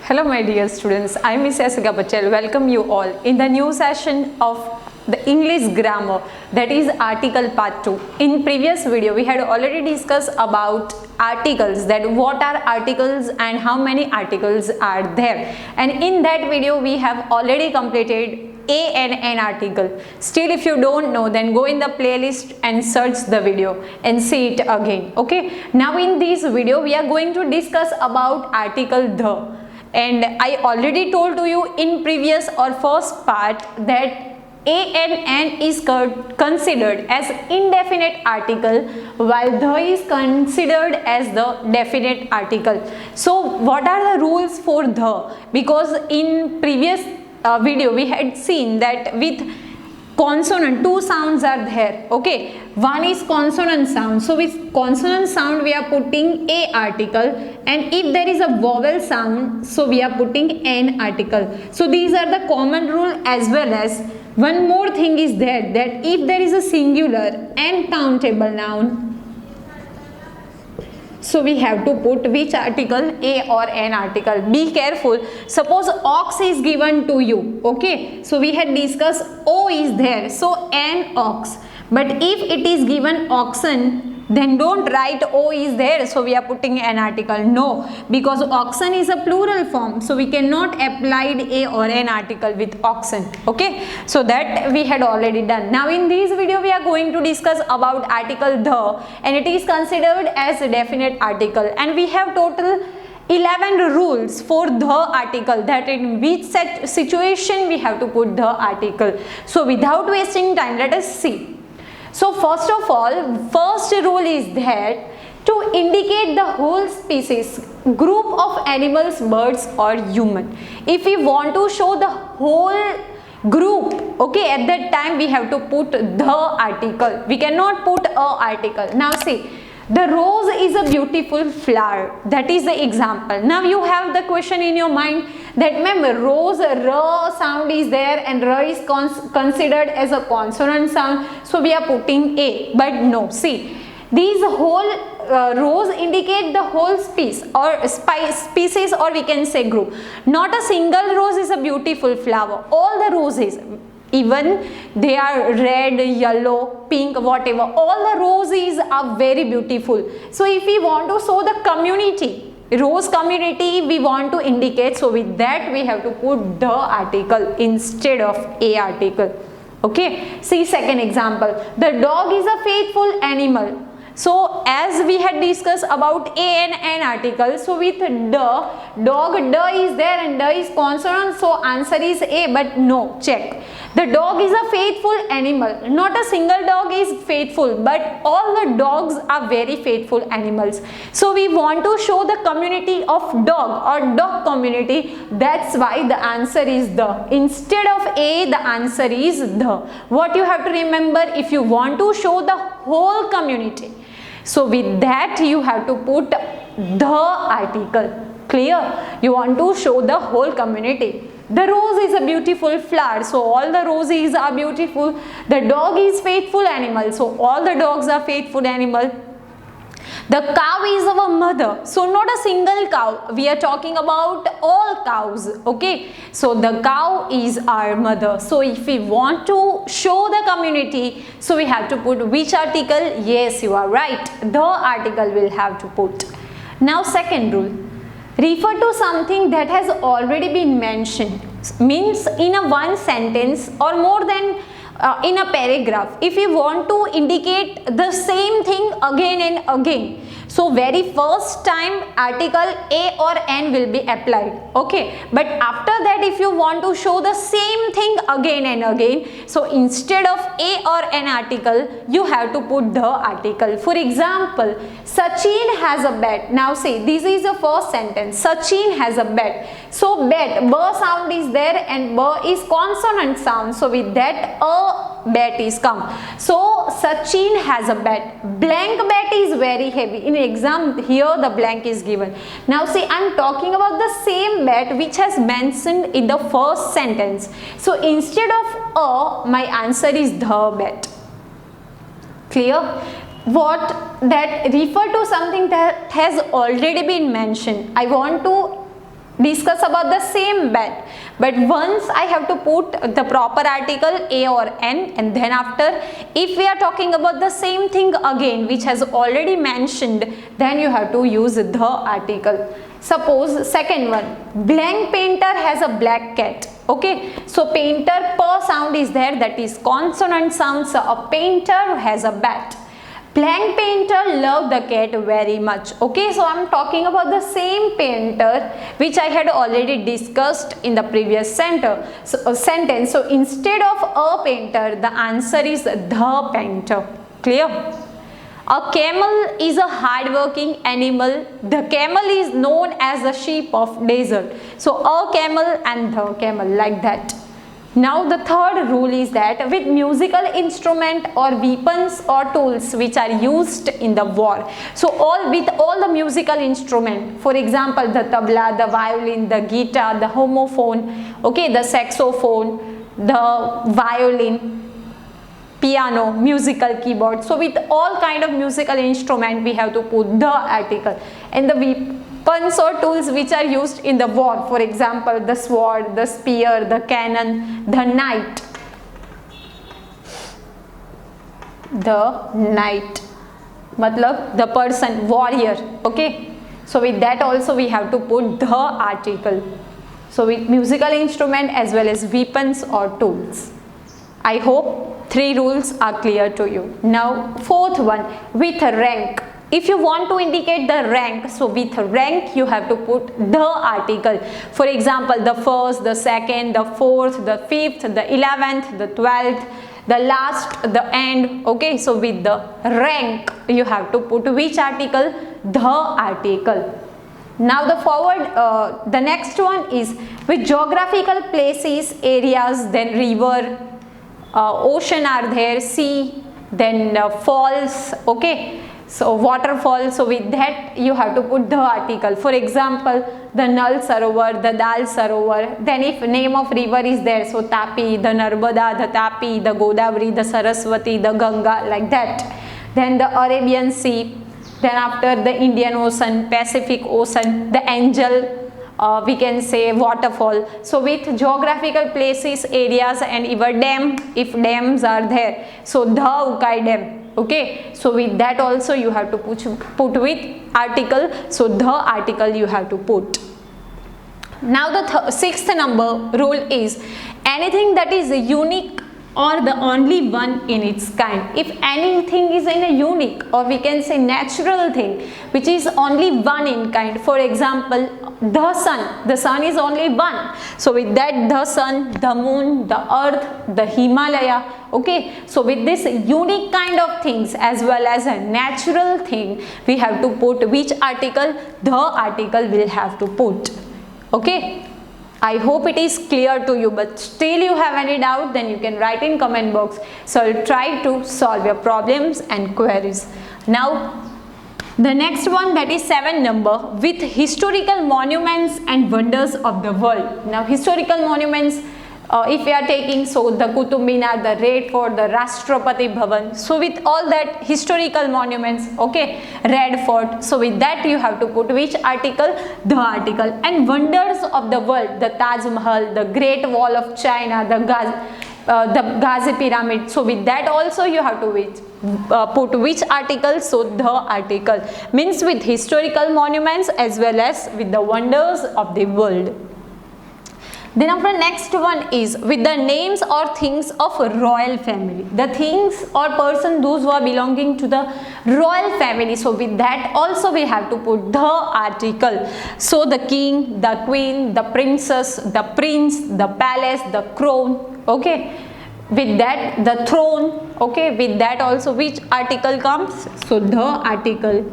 Hello my dear students, I am Miss Jessica Patel. Welcome you all in the new session of the English grammar, that is article part 2. In previous video we had already discussed about articles, that what are articles and how many articles are there, and in that video we have already completed a and an article. Still if you don't know, then go in the playlist and search the video and see it again. Okay, now in this video we are going to discuss about article the, and I already told to you in previous or first part that a and an is considered as indefinite article while the is considered as the definite article. So what are the rules for the? Because in previous video we had seen that with consonant two sounds are there. Okay, one is consonant sound, so with consonant sound we are putting a article, and if there is a vowel sound, so we are putting an article. So these are the common rule, as well as one more thing is there, that if there is a singular and countable noun, so we have to put which article? A or an article. Be careful. Suppose ox is given to you. Okay. So we had discussed O is there. So an ox. But if it is given oxen, then don't write O is there. So we are putting an article. No. Because oxen is a plural form. So we cannot apply A or an article with oxen. Okay. So that we had already done. Now in this video we are going to discuss about article the, and it is considered as a definite article, and we have total 11 rules for the article, that in which situation we have to put the article. So without wasting time, let us see. So first of all, first rule is that to indicate the whole species, group of animals, birds or human. If we want to show the whole group, okay, at that time we have to put the article. We cannot put a article. Now see, the rose is a beautiful flower. That is the example. Now you have the question in your mind that remember rose, r sound is there and r is considered as a consonant sound. So we are putting a. But no, see, these whole rows indicate the whole species, or we can say group. Not a single rose is a beautiful flower. All the roses, even they are red, yellow, pink, whatever, all the roses are very beautiful. So if we want to show the community, rose community we want to indicate, so with that we have to put the article instead of a article. Okay, see second example, the dog is a faithful animal. So as we had discussed about a and an article, so with the dog, the is there and the is consonant, so answer is a. But no, check, the dog is a faithful animal. Not a single dog is faithful, but all the dogs are very faithful animals. So we want to show the community of dog or dog community. That's why the answer is the. Instead of a, the answer is the. What you have to remember, if you want to show the whole community, so with that you have to put the article. Clear? You want to show the whole community. The rose is a beautiful flower, so all the roses are beautiful. The dog is faithful animal, so all the dogs are faithful animal. The cow is our mother, so not a single cow, we are talking about all cows. Okay, so the cow is our mother. So if we want to show the community, so we have to put which article? Yes, you are right, the article will have to put. Now second rule, refer to something that has already been mentioned, means in a one sentence or more than in a paragraph. If you want to indicate the same thing again and again, so very first time article a or an will be applied. Okay, but after that if you want to show the same thing again and again, so instead of a or an article you have to put the article. For example, Sachin has a bat. Now see, this is the first sentence, Sachin has a bat. So bat, b sound is there and b is consonant sound, so with that a bat is come. So Sachin has a bat. Blank bat is very heavy. In exam here the blank is given. Now see, I am talking about the same bat which has mentioned in the first sentence. So instead of a, my answer is the bat. Clear? What? That refer to something that has already been mentioned. I want to discuss about the same bed, but once I have to put the proper article a or n, and then after if we are talking about the same thing again which has already mentioned, then you have to use the article. Suppose second one, blank painter has a black cat. Okay, so painter per sound is there, that is consonant sound. So a painter has a bat. Blank painter loved the cat very much. Okay, so I am talking about the same painter which I had already discussed in the previous sentence. So instead of a painter, the answer is the painter. Clear? A camel is a hard-working animal. The camel is known as the sheep of desert. So a camel and the camel, like that. Now the third rule is that with musical instrument or weapons or tools which are used in the war. So with all the musical instrument, for example the tabla, the violin, the guitar, the homophone, okay, the saxophone, the violin, piano, musical keyboard. So with all kind of musical instrument we have to put the article. And the weapons or tools which are used in the war, for example the sword, the spear, the cannon, the knight. The knight matlab the person, warrior. Okay, so with that also we have to put the article. So with musical instrument as well as weapons or tools. I hope 3 rules are clear to you. Now fourth one, with rank. If you want to indicate the rank, so with rank you have to put the article. For example, the first, the second, the fourth, the fifth, the 11th, the 12th, the last, the end. Okay, so with the rank you have to put which article? The article. Now the next one is with geographical places, areas, then river, ocean are there, sea, then falls, okay, so waterfall. So with that you have to put the article. For example, the Nal Sarovar, the Dal Sarovar. Then if name of river is there, so Tapi, the Narmada, the Tapi, the Godavari, the Saraswati, the Ganga, like that. Then the Arabian Sea, then after the Indian Ocean, Pacific Ocean, the Angel, we can say waterfall. So with geographical places, areas, and even dam, if dams are there, so the Ukai Dam. Okay, so with that also you have to put with article. So the article you have to put. Now the sixth number rule is anything that is unique or the only one in its kind. If anything is in a unique or we can say natural thing which is only one in kind, for example the sun is only one. So with that the sun, the moon, the earth, the Himalaya. Okay, so with this unique kind of things as well as a natural thing we have to put which article? The article will have to put. Okay, I hope it is clear to you, but still you have any doubt, then you can write in comment box. So I'll try to solve your problems and queries. Now the next one, that is 7 number, with historical monuments and wonders of the world. Now historical monuments, if we are taking, so the Qutub Minar, the Red Fort, the Rashtrapati Bhavan. So with all that historical monuments, okay, Red Fort. So with that you have to put which article? The article. And wonders of the world, the Taj Mahal, the Great Wall of China, the Ghazi Pyramid. So with that also you have to put which article? So the article. Means with historical monuments as well as with the wonders of the world. Then after next one is with the names or things of royal family. The things or person those who are belonging to the royal family. So with that also we have to put the article. So the king, the queen, the princess, the prince, the palace, the crown. Okay. With that the throne. Okay. With that also which article comes? So the article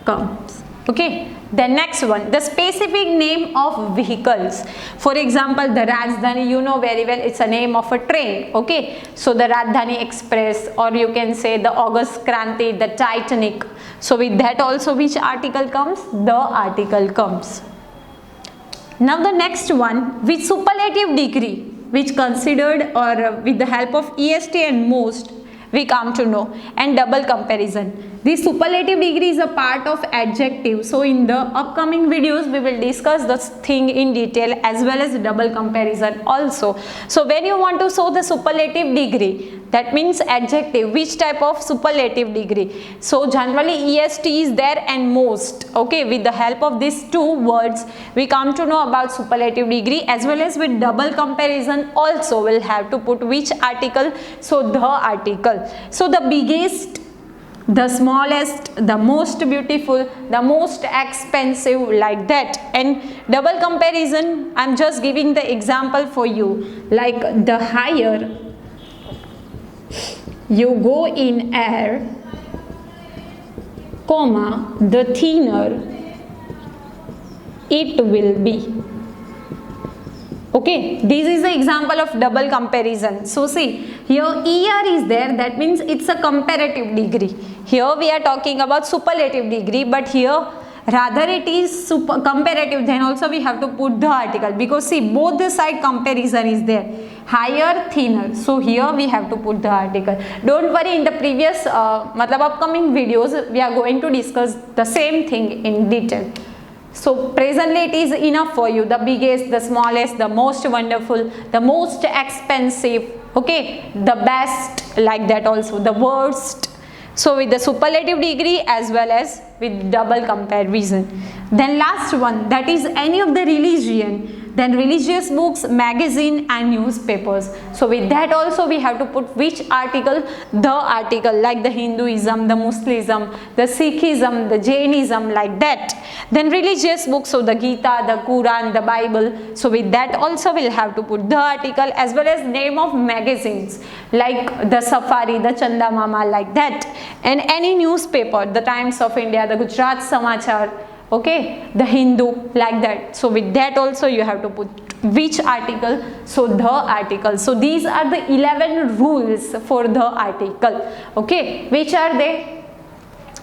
comes. Okay. The next one, the specific name of vehicles. For example, the Rajdhani, you know very well, it's a name of a train. Okay, so the Rajdhani Express, or you can say the August Kranti, the Titanic. So with that also which article comes? The article comes. Now the next one, with superlative degree, which considered or with the help of est and most, we come to know. And double comparison. The superlative degree is a part of adjective. So in the upcoming videos we will discuss this thing in detail as well as double comparison also. So when you want to show the superlative degree, that means adjective, which type of superlative degree? So generally est is there and most. Okay, with the help of these two words we come to know about superlative degree, as well as with double comparison also we'll have to put which article? So the article. So the biggest, the smallest, the most beautiful, the most expensive, like that. And double comparison, I'm just giving the example for you, like the higher you go in air, comma, the thinner it will be. Okay, this is the example of double comparison. So see, here ER is there, that means it's a comparative degree. Here we are talking about superlative degree, but here rather it is comparative, then also we have to put the article, because see both the side comparison is there, higher, thinner. So here we have to put the article. Don't worry, in the previous upcoming videos we are going to discuss the same thing in detail. So presently it is enough for you, the biggest, the smallest, the most wonderful, the most expensive, okay, the best, like that also, the worst. So with the superlative degree as well as with double comparison. Then last one, that is any of the religion, then religious books, magazine and newspapers. So with that also we have to put which article? The article, like the Hinduism, the Muslimism, the Sikhism, the Jainism, like that. Then religious books, so the Gita, the Quran, the Bible. So with that also we'll have to put the article, as well as name of magazines like the Safari, the Chanda Mama, like that. And any newspaper, the Times of India, the Gujarat Samachar, okay, the Hindu, like that. So with that also you have to put which article? So the article. So these are the 11 rules for the article. Okay, which are they?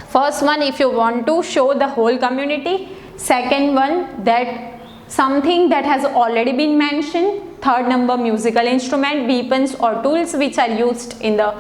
First one, if you want to show the whole community. Second one, that something that has already been mentioned. Third number, musical instrument, weapons or tools which are used in the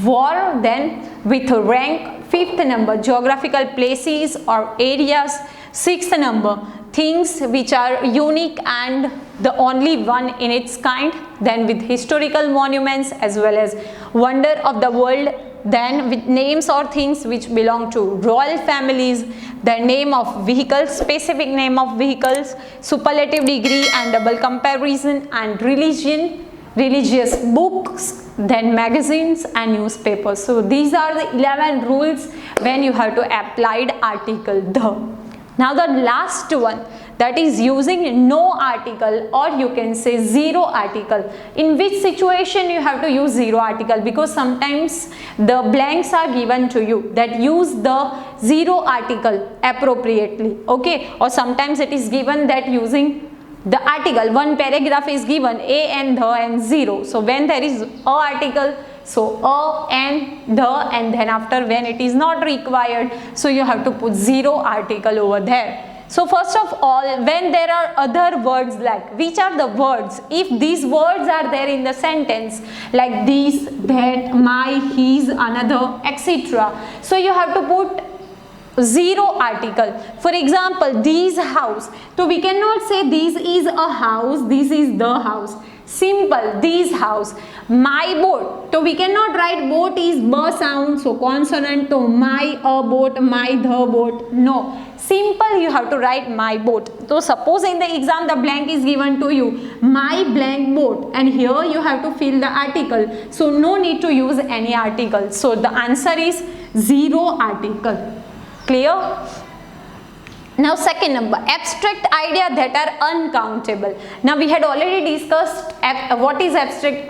war, then with rank. Fifth number, geographical places or areas. Sixth number, things which are unique and the only one in its kind. Then with historical monuments as well as wonder of the world. Then with names or things which belong to royal families, the name of vehicles, specific name of vehicles, superlative degree and double comparison, and religion, religious books, then magazines and newspapers. So these are the 11 rules when you have to apply the article the. Now the last one, that is using no article, or you can say zero article. In which situation you have to use zero article? Because sometimes the blanks are given to you, that use the zero article appropriately, okay, or sometimes it is given that using the article, one paragraph is given a and the and zero. So when there is a article, so a and the, and then after when it is not required, so you have to put zero article over there. So first of all, when there are other words, like which are the words, if these words are there in the sentence, like this, that, my, his, another, etc., so you have to put zero article. For example, these house, so we cannot say this is a house, this is the house. Simple, these house. My boat, so we cannot write boat is b sound, so consonant, so my a boat, my the boat, no. Simple, you have to write my boat. So suppose in the exam the blank is given to you, my blank boat, and here you have to fill the article. So no need to use any article. So the answer is zero article. Clear? Now second number, abstract idea that are uncountable. Now we had already discussed what is abstract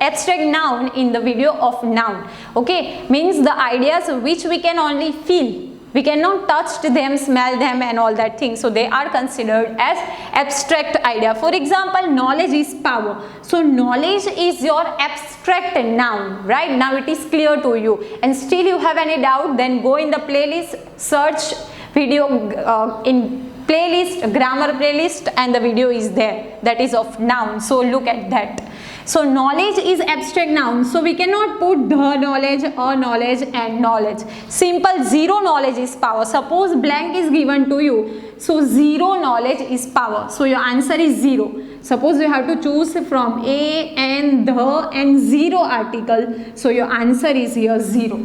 abstract noun in the video of noun. Okay, means the ideas which we can only feel. We cannot touch them, smell them and all that thing. So they are considered as abstract idea. For example, knowledge is power. So knowledge is your abstract noun, right? Now it is clear to you. And still you have any doubt, then go in the playlist, search video in playlist, grammar playlist, and the video is there, that is of noun. So look at that. So knowledge is abstract noun, so we cannot put the knowledge, a knowledge, and knowledge. Simple, zero knowledge is power. Suppose blank is given to you, so zero knowledge is power, so your answer is 0. Suppose you have to choose from a and the and zero article, so your answer is here 0,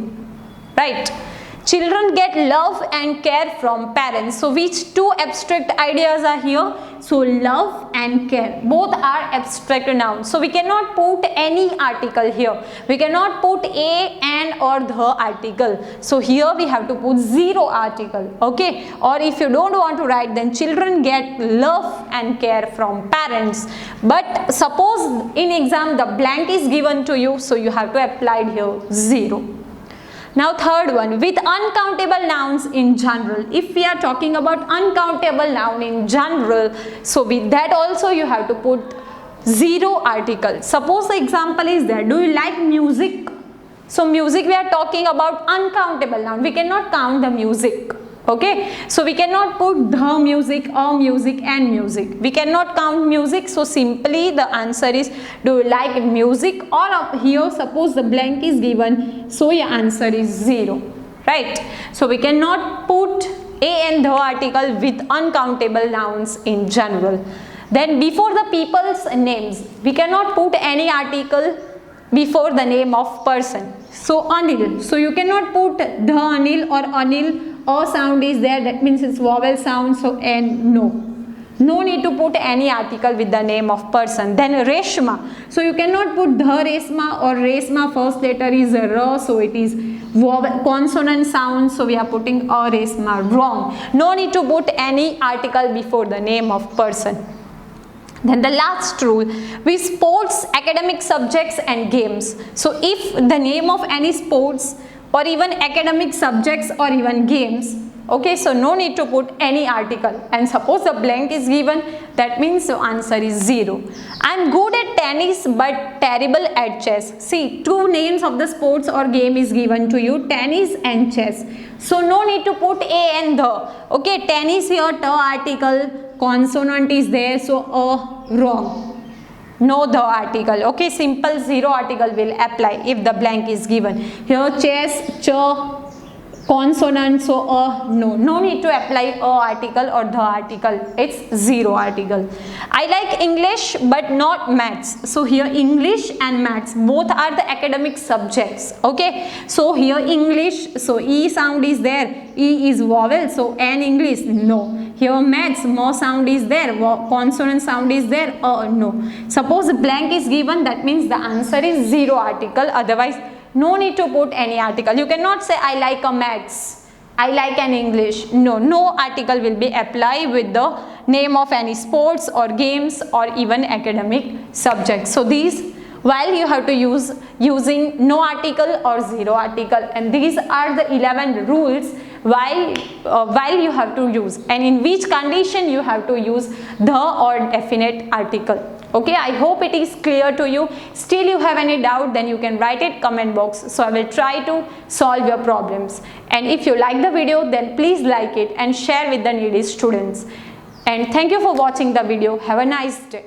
right? Children get love and care from parents. So which two abstract ideas are here? So love and care, both are abstract nouns. So we cannot put any article here. We cannot put a, and, or the article. So here we have to put 0 article, okay? Or if you don't want to write, then children get love and care from parents. But suppose in exam the blank is given to you, so you have to apply here 0. Now third one, with uncountable nouns in general. If we are talking about uncountable noun in general, so with that also you have to put 0 article. Suppose the example is there, do you like music? So music, we are talking about uncountable noun. We cannot count the music. Okay, so we cannot put the music, or music, and music. We cannot count music, so simply the answer is, do you like music? Or up here, suppose the blank is given, so your answer is 0, right? So we cannot put a and the article with uncountable nouns in general. Then before the people's names, we cannot put any article before the name of person. So Anil, so you cannot put the Anil or Anil. A sound is there, that means it's vowel sound, so and no need to put any article with the name of person. Then Reshma, so you cannot put the Resma or Resma, first letter is R, so it is vowel consonant sound, so we are putting a Resma, wrong. No need to put any article before the name of person. Then the last rule, with sports, academic subjects and games. So if the name of any sports or even academic subjects or even games, okay, so no need to put any article. And suppose the blank is given, that means the answer is 0. I am good at tennis but terrible at chess. See, two names of the sports or game is given to you, tennis and chess. So no need to put a and the. Okay, tennis here, the article, consonant is there, so wrong. No the article, okay, simple 0 article will apply if the blank is given. Here chess, ch, consonant, so no need to apply a article or the article, it's 0 article. I like English but not maths. So here English and maths both are the academic subjects, okay? So here English, so E sound is there, E is vowel, so N English, no. Here maths, mo sound is there, consonant sound is there, no. Suppose blank is given, that means the answer is 0 article, otherwise no need to put any article. You cannot say I like a maths, I like an English. No article will be applied with the name of any sports or games or even academic subjects. So these, while you have to use using no article or 0 article, and these are the 11 rules while you have to use, and in which condition you have to use the or definite article. Okay, I hope it is clear to you. Still you have any doubt, then you can write it comment box, so I will try to solve your problems. And if you like the video, then please like it and share with the needy students. And thank you for watching the video. Have a nice day.